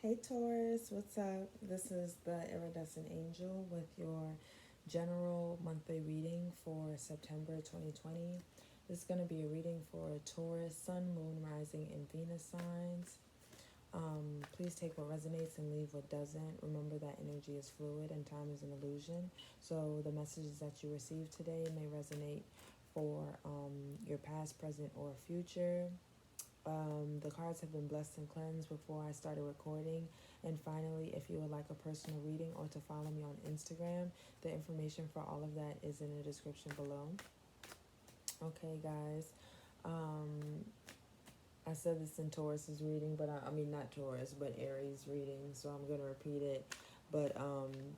Hey Taurus, what's up? This is the Iridescent Angel with your general monthly reading for September 2020. This is going to be a reading for Taurus, Sun, Moon, Rising, and Venus signs. Please take what resonates and leave what doesn't. Remember that energy is fluid and time is an illusion. So the messages that you receive today may resonate for your past, present, or future. The cards have been blessed and cleansed before I started recording. And finally, if you would like a personal reading or to follow me on Instagram, the information for all of that is in the description below. Okay, guys. I said this in Taurus's reading, but I mean not Taurus, but Aries reading, so I'm going to repeat it. But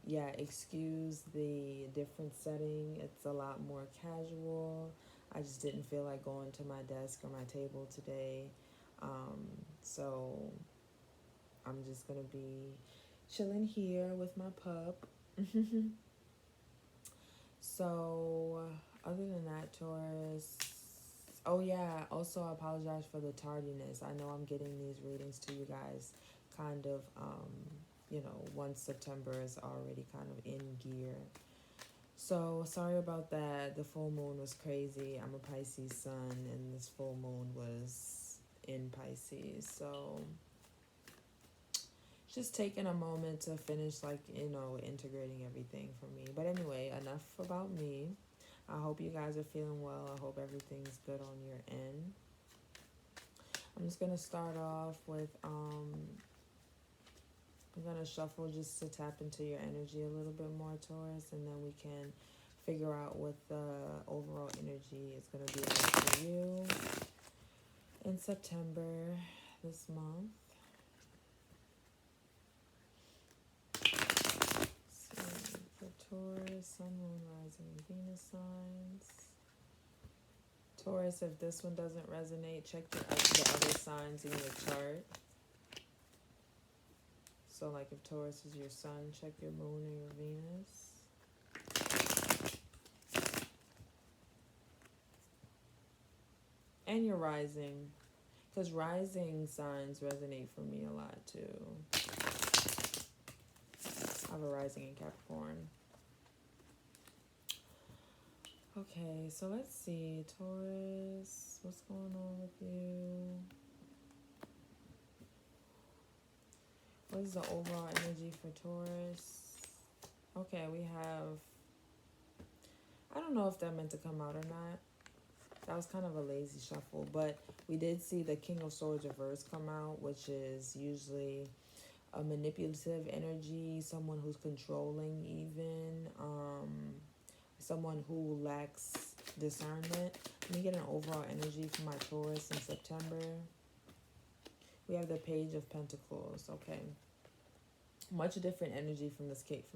yeah, excuse the different setting. It's a lot more casual. I just didn't feel like going to my desk or my table today. So I'm just going to be chilling here with my pup. So, other than that, Taurus. Oh, yeah. Also, I apologize for the tardiness. I know I'm getting these readings to you guys kind of, once September is already kind of in gear. So, sorry about that. The full moon was crazy. I'm a Pisces sun, and this full moon was in Pisces. So, just taking a moment to finish, integrating everything for me. But anyway, enough about me. I hope you guys are feeling well. I hope everything's good on your end. I'm just going to start off with, I'm going to shuffle just to tap into your energy a little bit more, Taurus, and then we can figure out what the overall energy is going to be like for you in September this month. Taurus, Sun, Moon, Rising, and Venus signs. Taurus, if this one doesn't resonate, check the other signs in your chart. So, like if Taurus is your Sun, check your Moon and your Venus. And your Rising. Because Rising signs resonate for me a lot, too. I have a Rising in Capricorn. Okay, so let's see. Taurus, what's going on with you? What is the overall energy for Taurus? Okay, we have... I don't know if that meant to come out or not. That was kind of a lazy shuffle, but we did see the King of Swords reverse come out, which is usually a manipulative energy, someone who's controlling even, someone who lacks discernment. Let me get an overall energy for my Taurus in September. We have the Page of Pentacles. Okay, much different energy from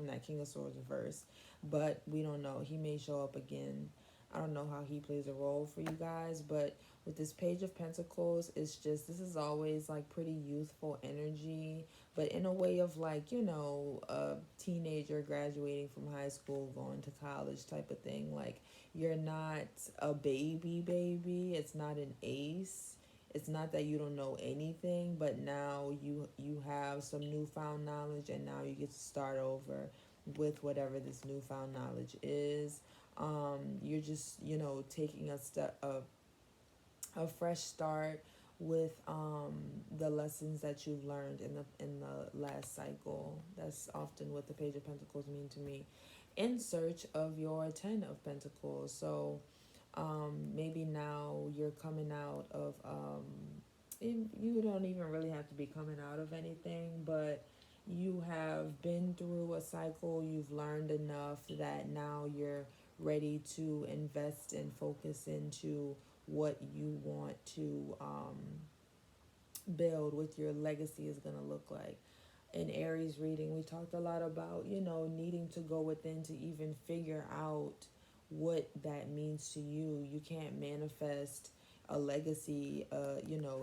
that King of Swords reverse, but we don't know. He may show up again. I don't know how he plays a role for you guys, but with this Page of Pentacles, it's just, this is always like pretty youthful energy, but in a way of like, a teenager graduating from high school, going to college type of thing. Like, you're not a baby. It's not an ace. It's not that you don't know anything, but now you have some newfound knowledge, and now you get to start over with whatever this newfound knowledge is. You're just, taking a fresh start with the lessons that you've learned in the last cycle. That's often what the Page of Pentacles mean to me. In search of your Ten of Pentacles. So maybe now you're coming out of, you don't even really have to be coming out of anything, but you have been through a cycle. You've learned enough that now you're ready to invest and focus into what you want to build, what your legacy is going to look like. In Aries reading, we talked a lot about, needing to go within to even figure out what that means to you. You can't manifest a legacy,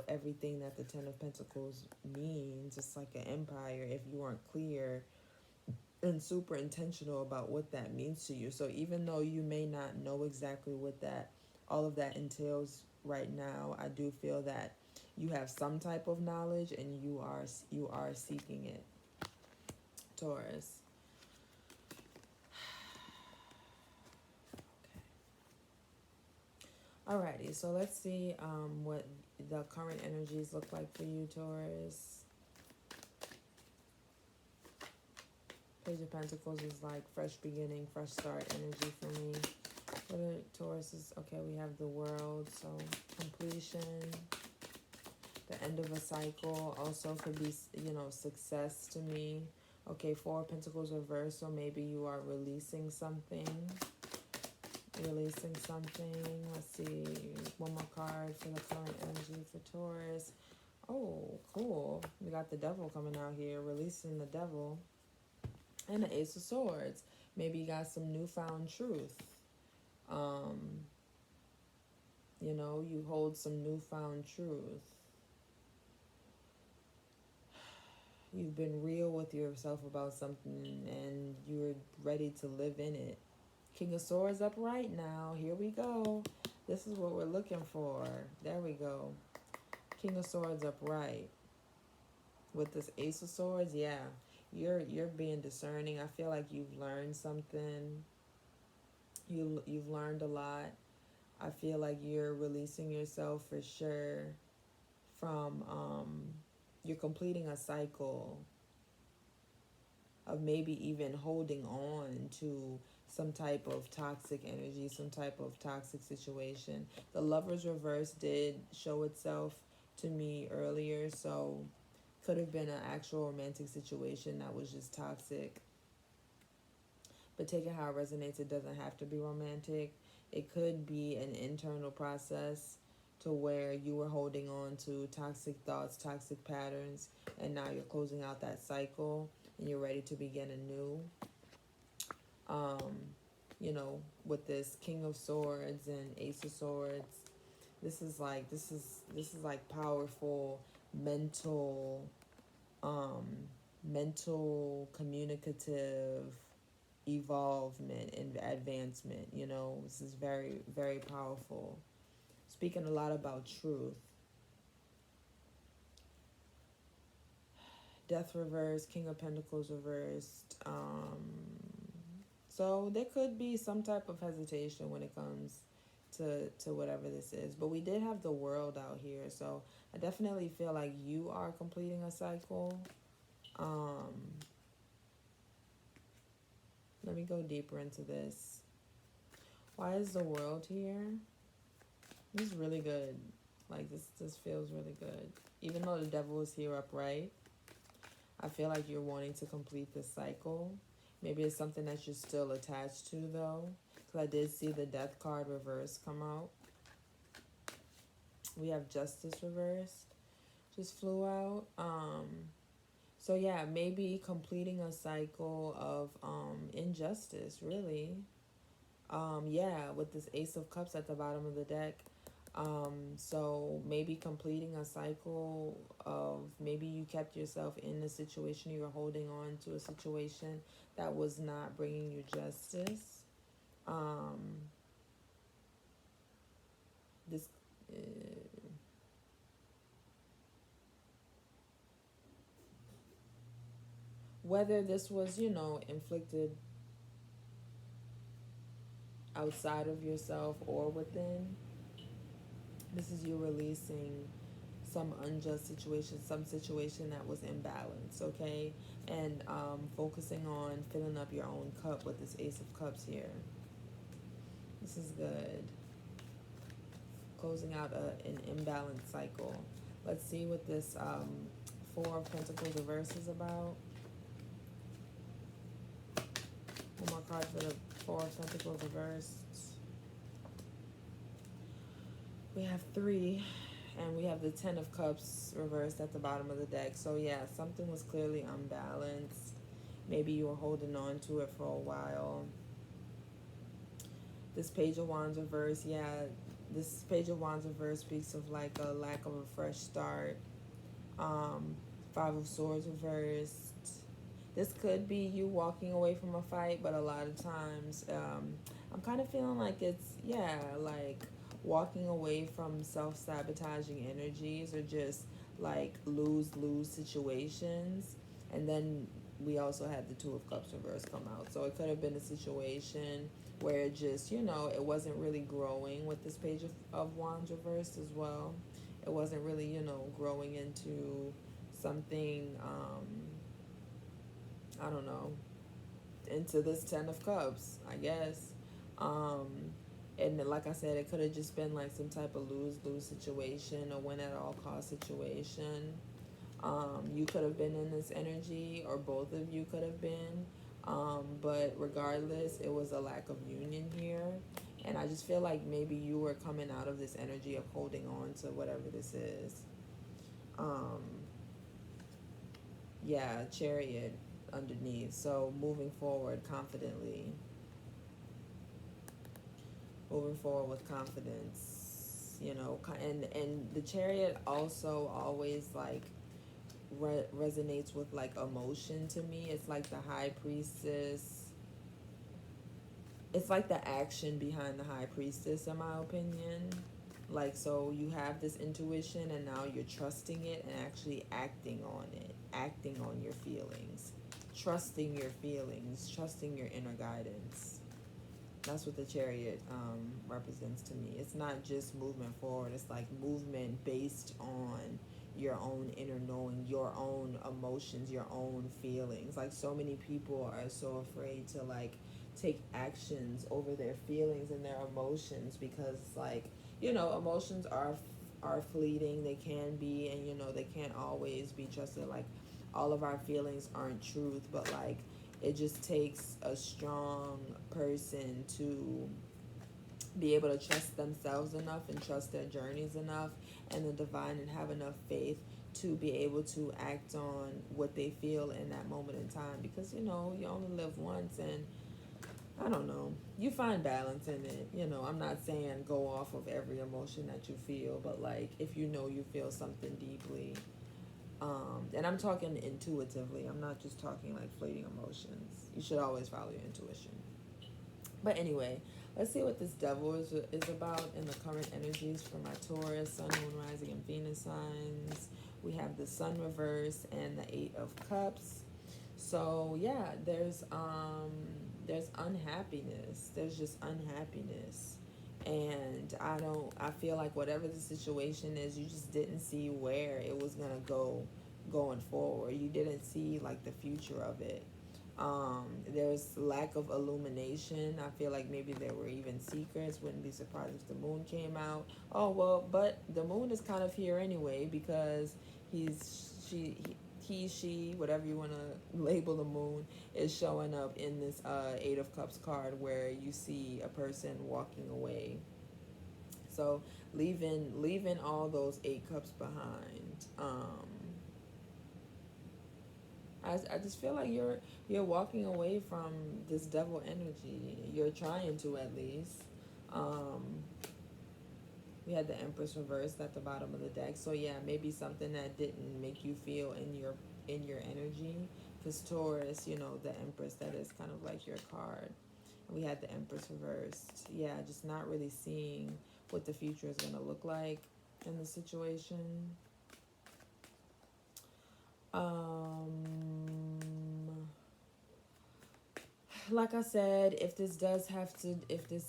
everything that the Ten of Pentacles means. It's like an empire if you aren't clear and super intentional about what that means to you. So even though you may not know exactly what all of that entails right now, I do feel that you have some type of knowledge and you are seeking it, Taurus. Alrighty, so let's see what the current energies look like for you, Taurus. Page of Pentacles is like fresh beginning, fresh start energy for me. For the Taurus is, okay, we have the World, so completion, the end of a cycle, also could be, success to me. Okay, Four of Pentacles reversed, so maybe you are releasing something. Let's see, one more card for the current energy for Taurus. Oh, cool. We got the Devil coming out here, releasing the Devil. And the Ace of Swords. Maybe you got some newfound truth. You hold some newfound truth. You've been real with yourself about something and you're ready to live in it. King of Swords upright now. Here we go. This is what we're looking for. There we go. King of Swords upright. With this Ace of Swords, yeah. You're being discerning. I feel like you've learned something. You've learned a lot. I feel like you're releasing yourself for sure from you're completing a cycle of maybe even holding on to some type of toxic energy, some type of toxic situation. The Lover's reverse did show itself to me earlier, so could have been an actual romantic situation that was just toxic. But take it how it resonates. It doesn't have to be romantic. It could be an internal process to where you were holding on to toxic thoughts, toxic patterns, and now you're closing out that cycle and you're ready to begin anew. With this King of Swords and Ace of Swords, this is like powerful mental communicative evolvement and advancement. This is very, very powerful, speaking a lot about truth. Death reversed, King of Pentacles reversed. So there could be some type of hesitation when it comes to whatever this is. But we did have the World out here, so I definitely feel like you are completing a cycle. Let me go deeper into this. Why is the World here? This is really good. Like, this feels really good. Even though the Devil is here upright, I feel like you're wanting to complete this cycle. Maybe it's something that you're still attached to, though. Because I did see the Death card reverse come out. We have Justice reversed. Just flew out. So yeah, maybe completing a cycle of injustice, really. Yeah, with this Ace of Cups at the bottom of the deck. So maybe completing a cycle of maybe you kept yourself in a situation, you were holding on to a situation that was not bringing you justice. This whether this was, inflicted outside of yourself or within, this is you releasing some unjust situation, some situation that was imbalanced, okay? And focusing on filling up your own cup with this Ace of Cups here. This is good. Closing out an imbalanced cycle. Let's see what this Four of Pentacles reverse is about. One more card for the Four of Pentacles reversed. We have 3, and we have the Ten of Cups reversed at the bottom of the deck. So yeah, something was clearly unbalanced. Maybe you were holding on to it for a while. This Page of Wands reverse, yeah, this Page of Wands reverse speaks of like a lack of a fresh start. Five of Swords reversed. This could be you walking away from a fight, but a lot of times I'm kind of feeling like it's, yeah, like walking away from self-sabotaging energies or just like lose-lose situations. And then we also had the Two of Cups reverse come out. So it could have been a situation where it just, it wasn't really growing with this Page of Wands reversed as well. It wasn't really, growing into something, I don't know, into this Ten of Cups, I guess. Um, and like I said, it could have just been like some type of lose-lose situation, a win at all cost situation. You could have been in this energy, or both of you could have been. But regardless, it was a lack of union here. And I just feel like maybe you were coming out of this energy of holding on to whatever this is. Um, yeah, Chariot underneath. So moving forward confidently. Moving forward with confidence. And the Chariot also always like resonates with like emotion to me. It's like the High Priestess. It's like the action behind the High Priestess, in my opinion. Like, so you have this intuition and now you're trusting it and actually acting on it, acting on your feelings, trusting your feelings, trusting your inner guidance. That's what the Chariot represents to me. It's not just movement forward. It's like movement based on your own inner knowing, your own emotions, your own feelings. Like, so many people are so afraid to like take actions over their feelings and their emotions because like, emotions are fleeting. They can be, and they can't always be trusted. Like, all of our feelings aren't truth, but like it just takes a strong person to be able to trust themselves enough and trust their journeys enough and the divine, and have enough faith to be able to act on what they feel in that moment in time, because you only live once. And I don't know, you find balance in it. I'm not saying go off of every emotion that you feel, but like if you feel something deeply, and I'm talking intuitively, I'm not just talking like fleeting emotions. You should always follow your intuition. But anyway, let's see what this Devil is about in the current energies for my Taurus, Sun, Moon, Rising, and Venus signs. We have the Sun reverse and the Eight of Cups. So yeah, there's unhappiness. There's just unhappiness. And I feel like whatever the situation is, you just didn't see where it was gonna go going forward. You didn't see like the future of it. There's lack of illumination. I feel like maybe there were even secrets. Wouldn't be surprised if the moon came out. Oh well, but the moon is kind of here anyway, because she, whatever you want to label the moon, is showing up in this Eight of Cups card, where you see a person walking away. So leaving all those Eight Cups behind. I just feel like you're walking away from this Devil energy. You're trying to, at least. We had the Empress reversed at the bottom of the deck. So yeah, maybe something that didn't make you feel in your energy. Because Taurus, the Empress, that is kind of like your card. We had the Empress reversed. Yeah, just not really seeing what the future is going to look like in the situation. Like I said, if this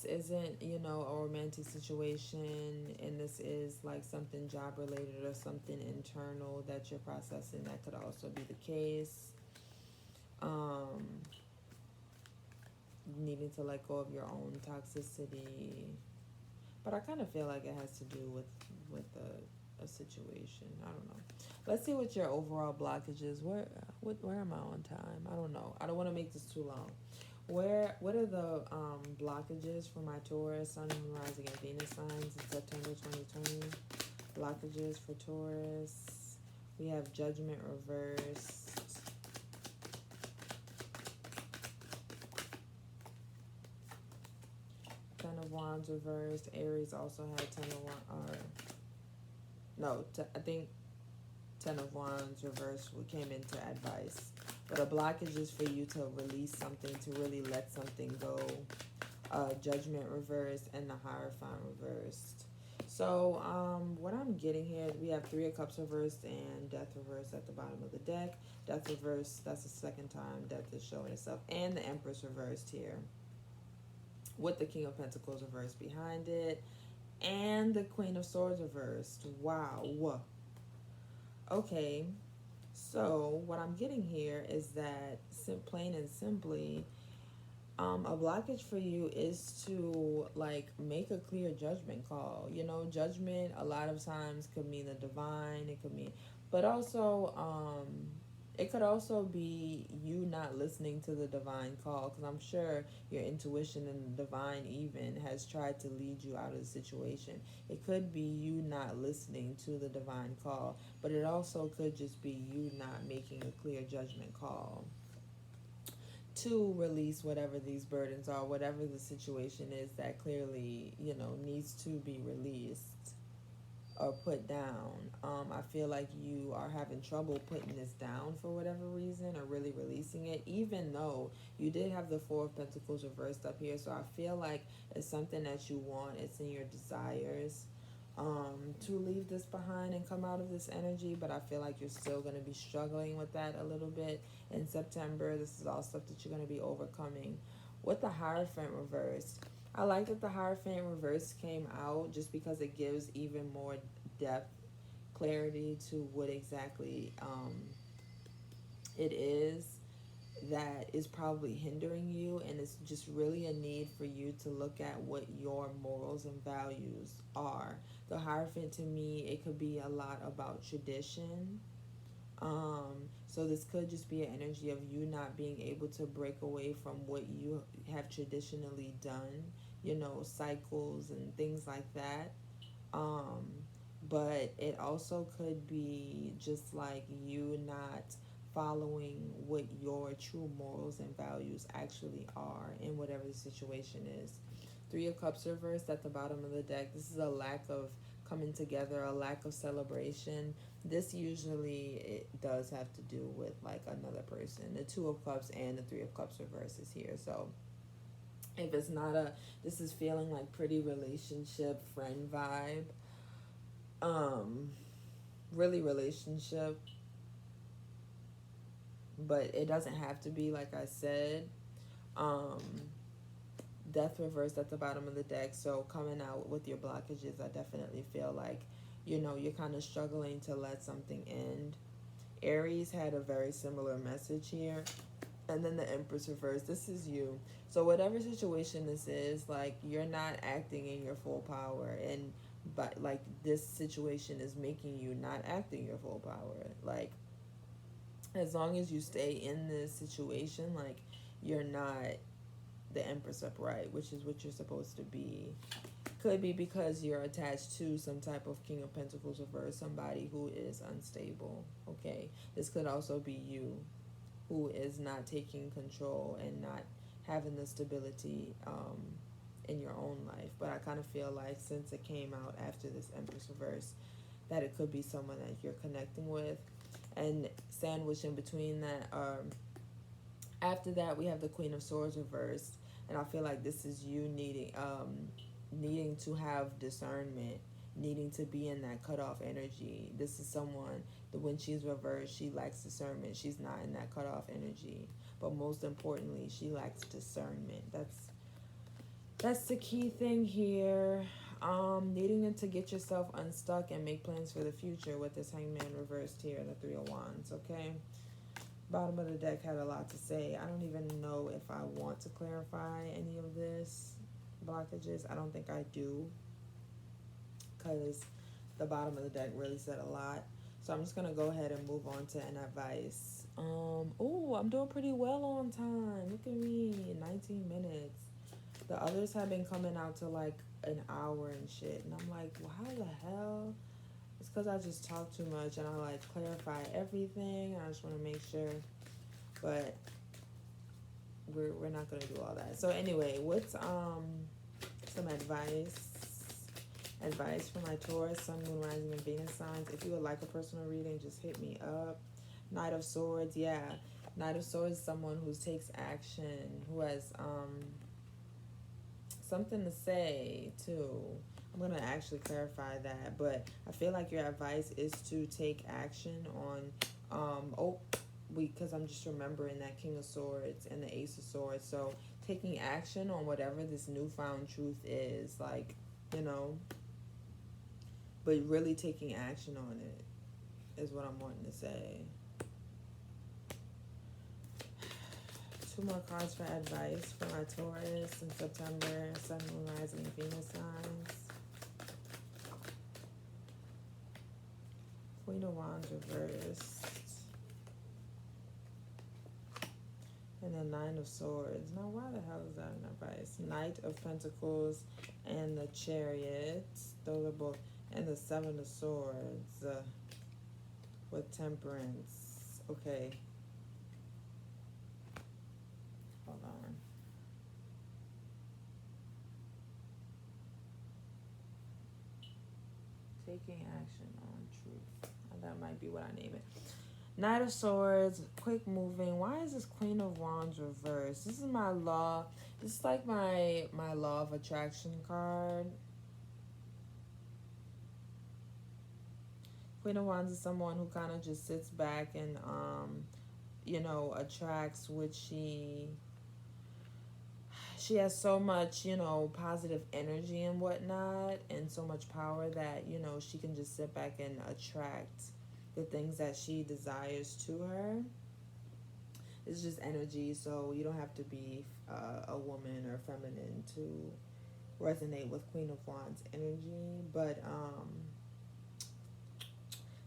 isn't, a romantic situation, and this is like something job related or something internal that you're processing, that could also be the case. Needing to let go of your own toxicity. But I kind of feel like it has to do with a situation. I don't know. Let's see what your overall blockage is. Where am I on time? I don't know. I don't want to make this too long. What are the blockages for my Taurus, Sun, Moon, Rising, and Venus signs in September 2020? Blockages for Taurus. We have Judgment reversed. Ten of Wands reversed. Aries also had Ten of Wands. I think Ten of Wands reversed came into advice. But a blockage is for you to release something, to really let something go. Judgment reversed, and the Hierophant reversed. So, what I'm getting here, we have Three of Cups reversed and Death reversed at the bottom of the deck. Death reversed, that's the second time Death is showing itself. And the Empress reversed here, with the King of Pentacles reversed behind it. And the Queen of Swords reversed. Wow. Okay. So, what I'm getting here is that, plain and simply, a blockage for you is to like make a clear judgment call. You know, judgment a lot of times could mean the divine. It could mean, but also, it could also be you not listening to the divine call. Because I'm sure your intuition and the divine even has tried to lead you out of the situation. It could be you not listening to the divine call, but it also could just be you not making a clear judgment call to release whatever these burdens are, whatever the situation is that clearly, needs to be released or put down. I feel like you are having trouble putting this down for whatever reason, or really releasing it, even though you did have the Four of Pentacles reversed up here. So I feel like it's something that you want. It's in your desires to leave this behind and come out of this energy, but I feel like you're still going to be struggling with that a little bit in September. This is all stuff that you're going to be overcoming. With the Hierophant reversed, I like that the Hierophant reverse came out just because it gives even more depth, clarity to what exactly it is that is probably hindering you, and it's just really a need for you to look at what your morals and values are. The Hierophant, to me, it could be a lot about tradition. So this could just be an energy of you not being able to break away from what you have traditionally done, cycles and things like that. Um, but it also could be just like you not following what your true morals and values actually are in whatever the situation is. Three of Cups reversed at the bottom of the deck. This is a lack of coming together, a lack of celebration. This usually, it does have to do with like another person. The Two of Cups and the Three of Cups reverse is here. So if it's not this is feeling like pretty relationship, friend vibe. Really relationship, but it doesn't have to be, like I said. Death reversed at the bottom of the deck. So coming out with your blockages, I definitely feel like, you're kind of struggling to let something end. Aries had a very similar message here. And then the Empress reversed. This is you. So whatever situation this is, like, you're not acting in your full power. And but like this situation is making you not acting your full power. Like, as long as you stay in this situation, like, you're not the Empress upright, which is what you're supposed to be. Could be because you're attached to some type of King of Pentacles reverse, somebody who is unstable. Okay, this could also be you, who is not taking control and not having the stability in your own life. But I kind of feel like since it came out after this Empress reverse, that it could be someone that you're connecting with. And sandwiched in between that, after that, we have the Queen of Swords reversed. And I feel like this is you needing to have discernment, needing to be in that cutoff energy. This is someone that when she's reversed, she lacks discernment. She's not in that cutoff energy. But most importantly, she lacks discernment. That's the key thing here. Needing to get yourself unstuck and make plans for the future with this Hangman reversed here, the Three of Wands, okay? Bottom of the deck had a lot to say. I don't even know if I want to clarify any of this blockages. I don't think I do, because the bottom of the deck really said a lot. So I'm just going to go ahead and move on to an advice. Oh, I'm doing pretty well on time. Look at me, 19 minutes. The others have been coming out to like an hour and shit. And I'm like, well, how the hell? It's because I just talk too much and I like clarify everything. I just want to make sure. But we're not going to do all that. So anyway, what's some advice for my Taurus, Sun, Moon, Rising, and Venus signs? If you would like a personal reading, just hit me up. Knight of Swords, yeah. Knight of Swords is someone who takes action, who has something to say too. I'm gonna actually clarify that, but I feel like your advice is to take action on because I'm just remembering that King of Swords and the Ace of Swords. So taking action on whatever this newfound truth is, like, you know, but really taking action on it is what I'm wanting to say. Two more cards for advice for my Taurus in September, Sun, Moon, Rising, and Venus signs. Queen of Wands reversed. And the Nine of Swords. Now, why the hell is that in advice? Knight of Pentacles and the Chariot. Those are both. And the Seven of Swords with Temperance. Okay. Hold on. Taking action on truth. That might be what I name it. Knight of Swords, quick moving. Why is this Queen of Wands reversed? This is my law. This is like my law of attraction card. Queen of Wands is someone who kind of just sits back and you know, attracts what she has so much, you know, positive energy and whatnot, and so much power that, you know, she can just sit back and attract the things that she desires to her. It's just energy, so you don't have to be a woman or feminine to resonate with Queen of Wands energy. But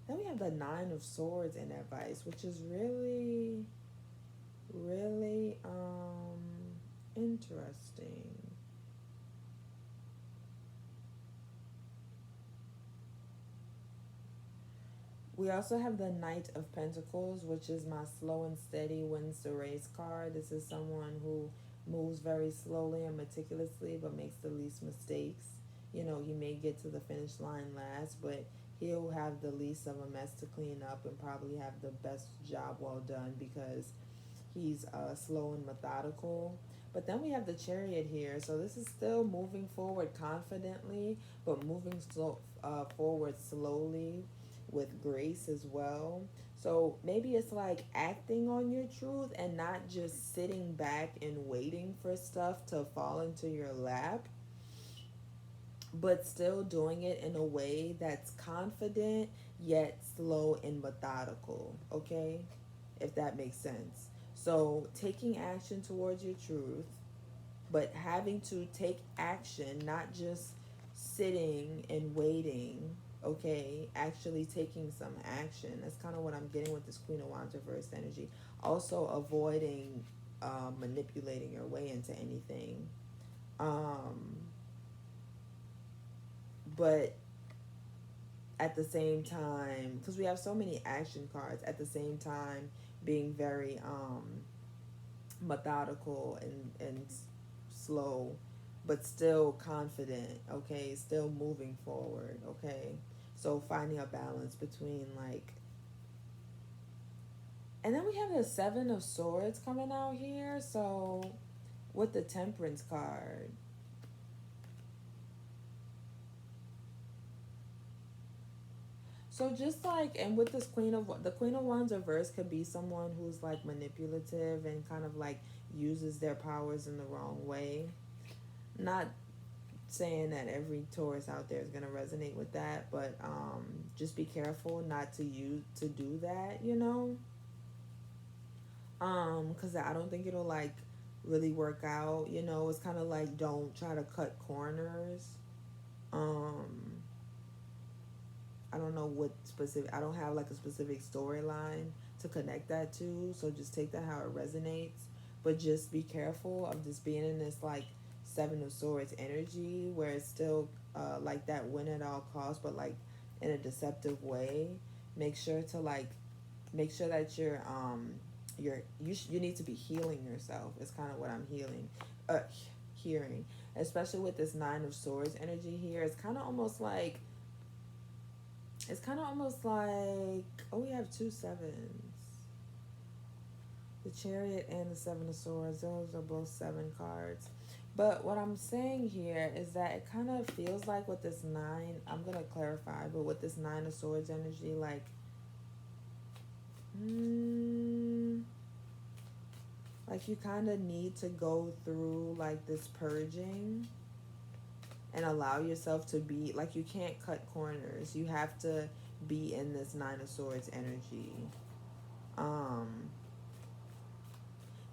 then we have the Nine of Swords in advice, which is really, really interesting. We also have the Knight of Pentacles, which is my slow and steady wins the race card. This is someone who moves very slowly and meticulously but makes the least mistakes. You know, he may get to the finish line last, but he'll have the least of a mess to clean up and probably have the best job well done because he's slow and methodical. But then we have the Chariot here. So this is still moving forward confidently, but moving forward slowly with grace as well. So maybe it's like acting on your truth and not just sitting back and waiting for stuff to fall into your lap, but still doing it in a way that's confident yet slow and methodical, okay? If that makes sense. So taking action towards your truth, but having to take action, not just sitting and waiting, okay? Actually taking some action. That's kind of what I'm getting with this Queen of Wands reversed energy. Also avoiding manipulating your way into anything. But at the same time, because we have so many action cards, at the same time being very methodical and slow, but still confident, okay? Still moving forward, okay? So finding a balance between like... And then we have the Seven of Swords coming out here, so with the Temperance card. So just like, and with this Queen of Wands reverse could be someone who's like manipulative and kind of like uses their powers in the wrong way. Not saying that every Taurus out there is going to resonate with that, but just be careful not to do that, you know? Because I don't think it'll like really work out, you know? It's kind of like, don't try to cut corners. I don't know what specific, I don't have like a specific storyline to connect that to, so just take that how it resonates, but just be careful of just being in this like Seven of Swords energy where it's still like that win at all costs, but like in a deceptive way. Make sure that you need to be healing yourself. It's kind of what I'm hearing, especially with this Nine of Swords energy here. It's kind of almost like, oh, we have two sevens. The Chariot and the Seven of Swords, those are both 7 cards. But what I'm saying here is that it kind of feels like with this nine, I'm going to clarify, but with this nine of swords energy, mm, like you kind of need to go through like this purging and allow yourself to be, like, you can't cut corners. You have to be in this nine of swords energy. Um,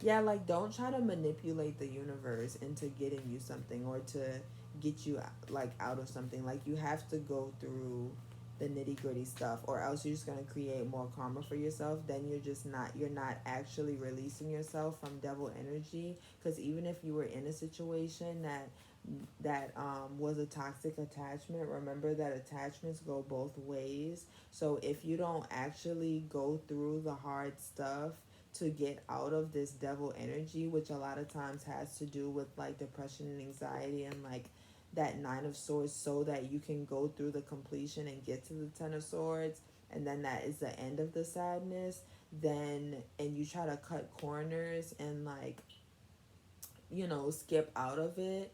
yeah, like don't try to manipulate the universe into getting you something or to get you like out of something. Like you have to go through the nitty gritty stuff, or else you're just gonna create more karma for yourself. Then you're not actually releasing yourself from devil energy. Because even if you were in a situation that was a toxic attachment, remember that attachments go both ways. So if you don't actually go through the hard stuff to get out of this devil energy, which a lot of times has to do with like depression and anxiety and like that nine of swords, so that you can go through the completion and get to the ten of swords, and then that is the end of the sadness, then and you try to cut corners and like skip out of it,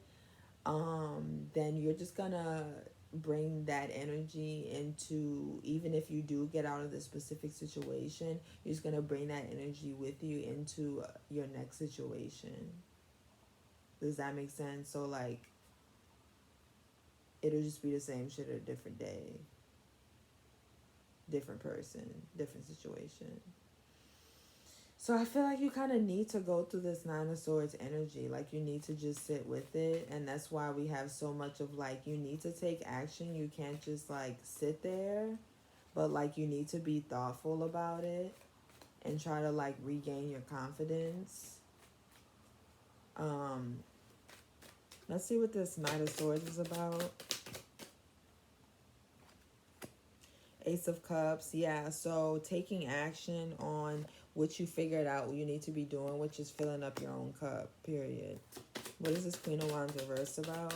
then you're just gonna bring that energy into, even if you do get out of the specific situation, you're just gonna bring that energy with you into your next situation. Does that make sense? So like it'll just be the same shit a different day, different person, different situation. So I feel like you kind of need to go through this nine of swords energy. Like you need to just sit with it, and that's why we have so much of like you need to take action. You can't just like sit there, but like you need to be thoughtful about it and try to like regain your confidence. Um, let's see what this Knight of Swords is about. Ace of Cups, yeah. So taking action on what you figured out you need to be doing, which is filling up your own cup, period. What is this Queen of Wands reversed about?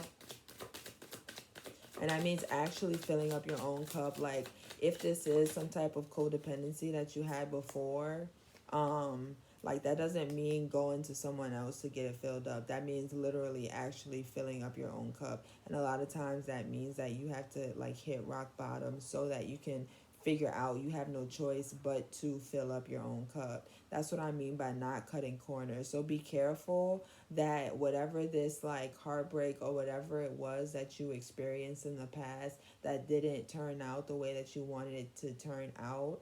And that means actually filling up your own cup. Like if this is some type of codependency that you had before, like that doesn't mean going to someone else to get it filled up. That means literally actually filling up your own cup. And a lot of times that means that you have to like hit rock bottom so that you can figure out you have no choice but to fill up your own cup. That's what I mean by not cutting corners. So be careful that whatever this like heartbreak or whatever it was that you experienced in the past that didn't turn out the way that you wanted it to turn out,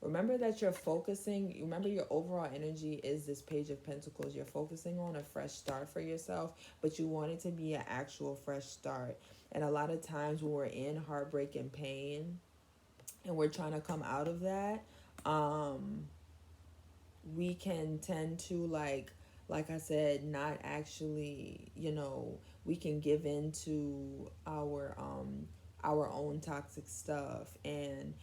remember that you're focusing, remember your overall energy is this Page of Pentacles. You're focusing on a fresh start for yourself, but you want it to be an actual fresh start. And a lot of times when we're in heartbreak and pain and we're trying to come out of that, we can tend to like I said, not actually, we can give in to our own toxic stuff and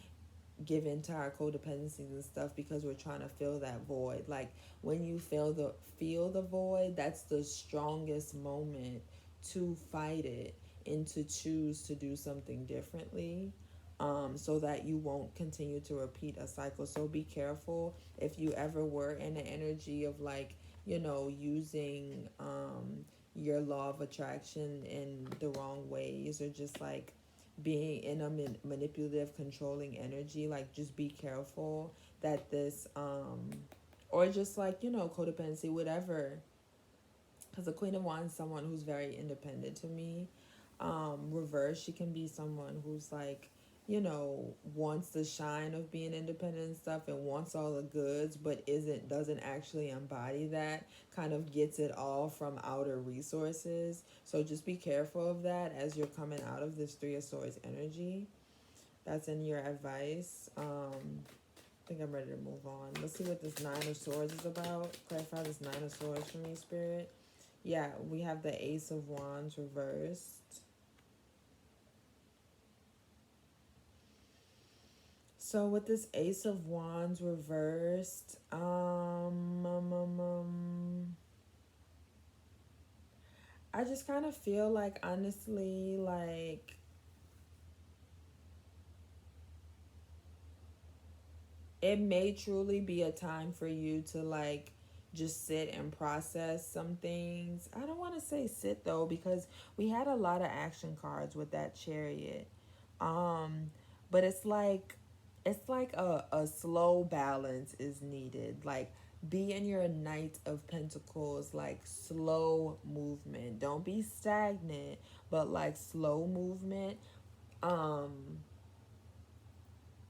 give into our codependencies and stuff because we're trying to fill that void. Like when you feel the void, that's the strongest moment to fight it and to choose to do something differently, so that you won't continue to repeat a cycle. So be careful if you ever were in the energy of like, using your law of attraction in the wrong ways, or just like being in a manipulative, controlling energy. Like just be careful that this or just like, codependency, whatever. Because the Queen of Wands is someone who's very independent to me. Reverse, she can be someone who's like, wants the shine of being independent and stuff and wants all the goods, but doesn't actually embody that, kind of gets it all from outer resources. So just be careful of that as you're coming out of this Three of Swords energy. That's in your advice. I think I'm ready to move on. Let's see what this Nine of Swords is about. Clarify this Nine of Swords for me, Spirit. Yeah, we have the Ace of Wands reversed. So with this Ace of Wands reversed, I just kind of feel like, honestly, like it may truly be a time for you to like just sit and process some things. I don't want to say sit though, because we had a lot of action cards with that Chariot. Um, but it's like a slow balance is needed. Like, be in your Knight of Pentacles, like slow movement. Don't be stagnant, but like slow movement. Um,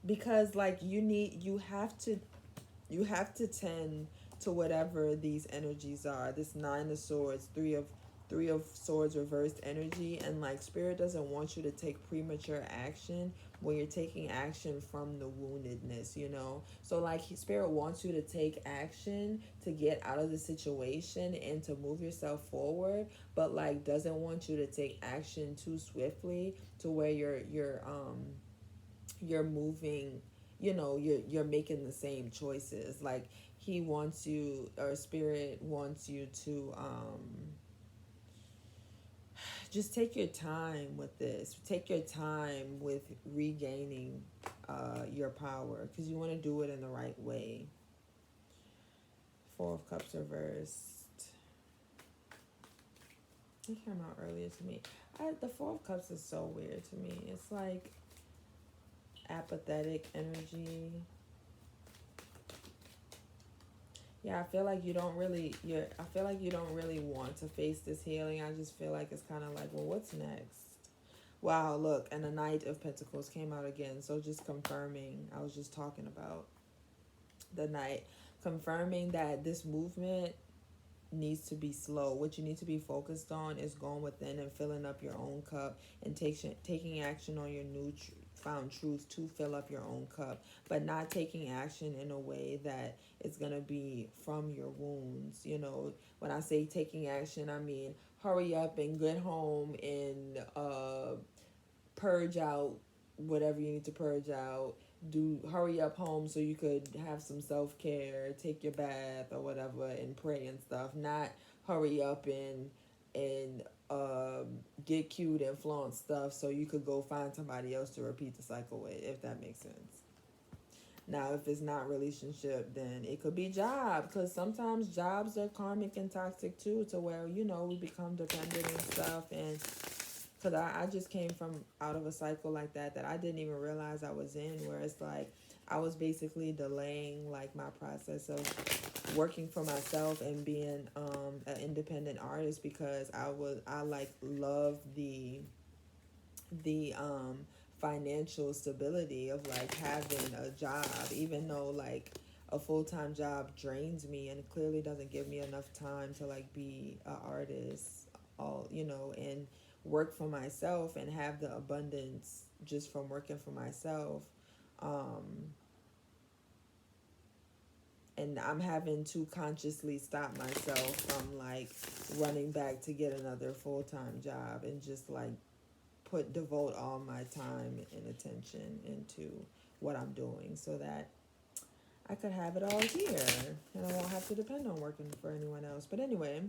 because like you have to tend to whatever these energies are. This Nine of Swords, three of Swords reversed energy, and like Spirit doesn't want you to take premature action when you're taking action from the woundedness, So like Spirit wants you to take action to get out of the situation and to move yourself forward, but like doesn't want you to take action too swiftly to where you're moving, you're making the same choices. Like he wants you, or Spirit wants you to just take your time with this. Take your time with regaining your power, because you want to do it in the right way. Four of Cups reversed. It came out earlier to me. The Four of Cups is so weird to me. It's like apathetic energy. Yeah, I feel like you don't really want to face this healing. I just feel like it's kind of like, well, what's next? Wow, look, and the Knight of Pentacles came out again. So just confirming, I was just talking about the Knight, confirming that this movement needs to be slow. What you need to be focused on is going within and filling up your own cup, and taking action on your new found truth to fill up your own cup, but not taking action in a way that it's going to be from your wounds. When I say taking action, I mean hurry up and get home and purge out whatever you need to purge out. Hurry up home so you could have some self-care, take your bath or whatever, and pray and stuff. Not hurry up and get cute and flaunt stuff so you could go find somebody else to repeat the cycle with, if that makes sense. Now, if it's not relationship, then it could be job, because sometimes jobs are karmic and toxic too, to where, we become dependent and stuff. And because I just came from out of a cycle like that I didn't even realize I was in, where it's like I was basically delaying like my process of working for myself and being an independent artist, because I like love the financial stability of like having a job, even though like a full-time job drains me and it clearly doesn't give me enough time to like be an artist, and work for myself and have the abundance just from working for myself. um and I'm having to consciously stop myself from like running back to get another full-time job, and just like devote all my time and attention into what I'm doing, so that I could have it all here and I won't have to depend on working for anyone else. But anyway,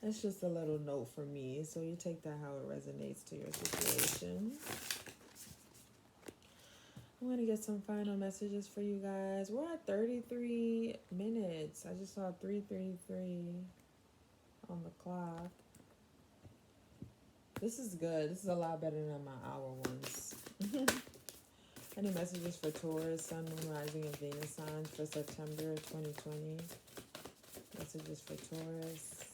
that's just a little note for me, so you take that how it resonates to your situation. I'm going to get some final messages for you guys. We're at 33 minutes. I just saw 3:33 on the clock. This is good. This is a lot better than my hour ones. Any messages for Taurus, Sun, Moon, Rising, and Venus signs for September 2020? Messages for Taurus.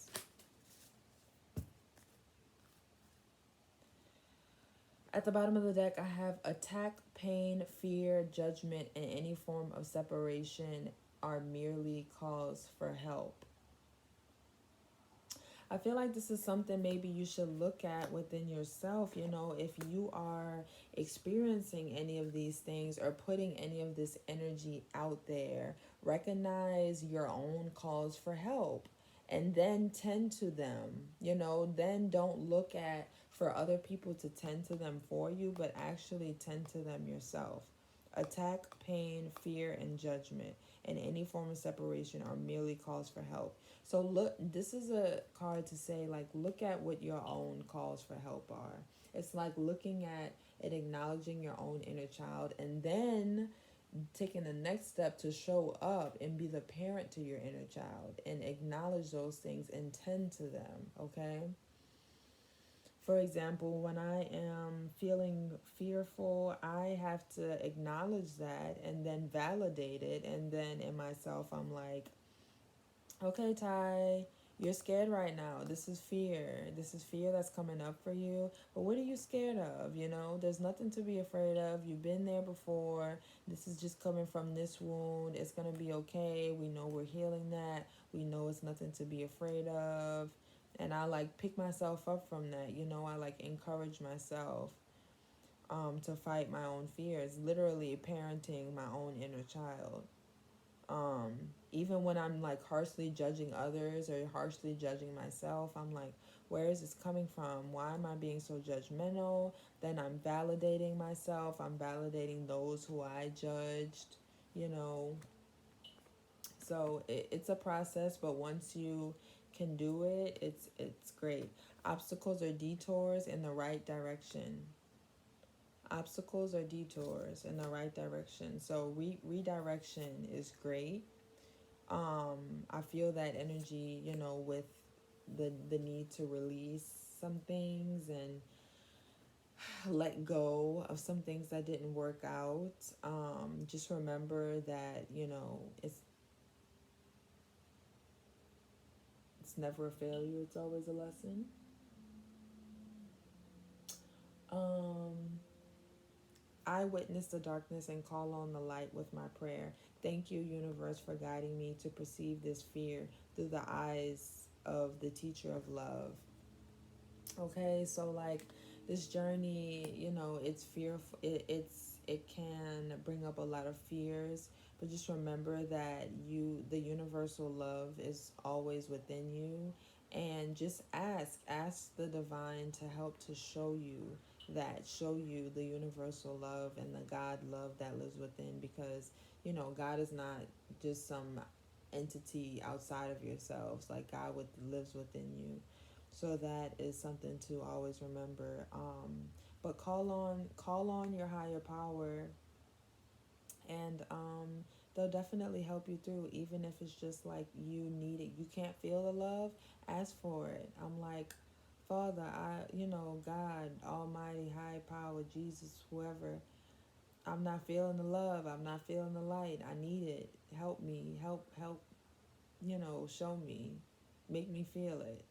At the bottom of the deck, I have attack, pain, fear, judgment, and any form of separation are merely calls for help. I feel like this is something maybe you should look at within yourself. If you are experiencing any of these things or putting any of this energy out there, recognize your own calls for help and then tend to them. Then don't look at for other people to tend to them for you, but actually tend to them yourself. Attack, pain, fear, and judgment, and any form of separation are merely calls for help. So look, this is a card to say, like, look at what your own calls for help are. It's like looking at and acknowledging your own inner child, and then taking the next step to show up and be the parent to your inner child and acknowledge those things and tend to them, okay? For example, when I am feeling fearful, I have to acknowledge that and then validate it. And then in myself, I'm like, okay, Ty, you're scared right now. This is fear. This is fear that's coming up for you. But what are you scared of? You know, there's nothing to be afraid of. You've been there before. This is just coming from this wound. It's going to be okay. We know we're healing that. We know it's nothing to be afraid of. And I like pick myself up from that. You know, I like encourage myself to fight my own fears, literally parenting my own inner child. Even when I'm like harshly judging others or harshly judging myself, I'm like, where is this coming from? Why am I being so judgmental? Then I'm validating myself. I'm validating those who I judged, you know. So it's a process, but once you can do it, it's great. Obstacles or detours in the right direction. Obstacles or detours in the right direction. So redirection is great. I feel that energy, you know, with the need to release some things and let go of some things that didn't work out. Just remember that, you know, it's never a failure, it's always a lesson. um I witness the darkness and call on the light with my prayer. Thank you, universe, for guiding me to perceive this fear through the eyes of the teacher of love. Okay, so like this journey, you know, it's fearful. It can bring up a lot of fears, but just remember that the universal love is always within you, and just ask the divine to help to show you the universal love and the God love that lives within, because you know God is not just some entity outside of yourselves. Like lives within you. So that is something to always remember. But call on your higher power, and they'll definitely help you through. Even if it's just like you need it, you can't feel the love. Ask for it. I'm like, Father, God, Almighty, high power, Jesus, whoever. I'm not feeling the love. I'm not feeling the light. I need it. Help me. Help. Show me. Make me feel it.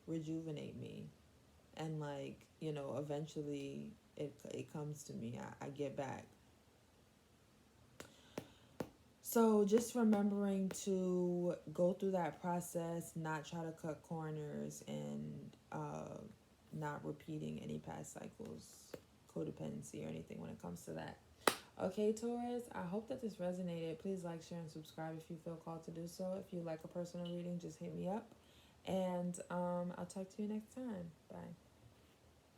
Rejuvenate me. And like eventually it comes to me. I get back. So just remembering to go through that process, not try to cut corners, and not repeating any past cycles, codependency or anything when it comes to that. Okay, Taurus, I hope that this resonated. Please like, share, and subscribe if you feel called to do so. If you like a personal reading, just hit me up. And I'll talk to you next time. Bye.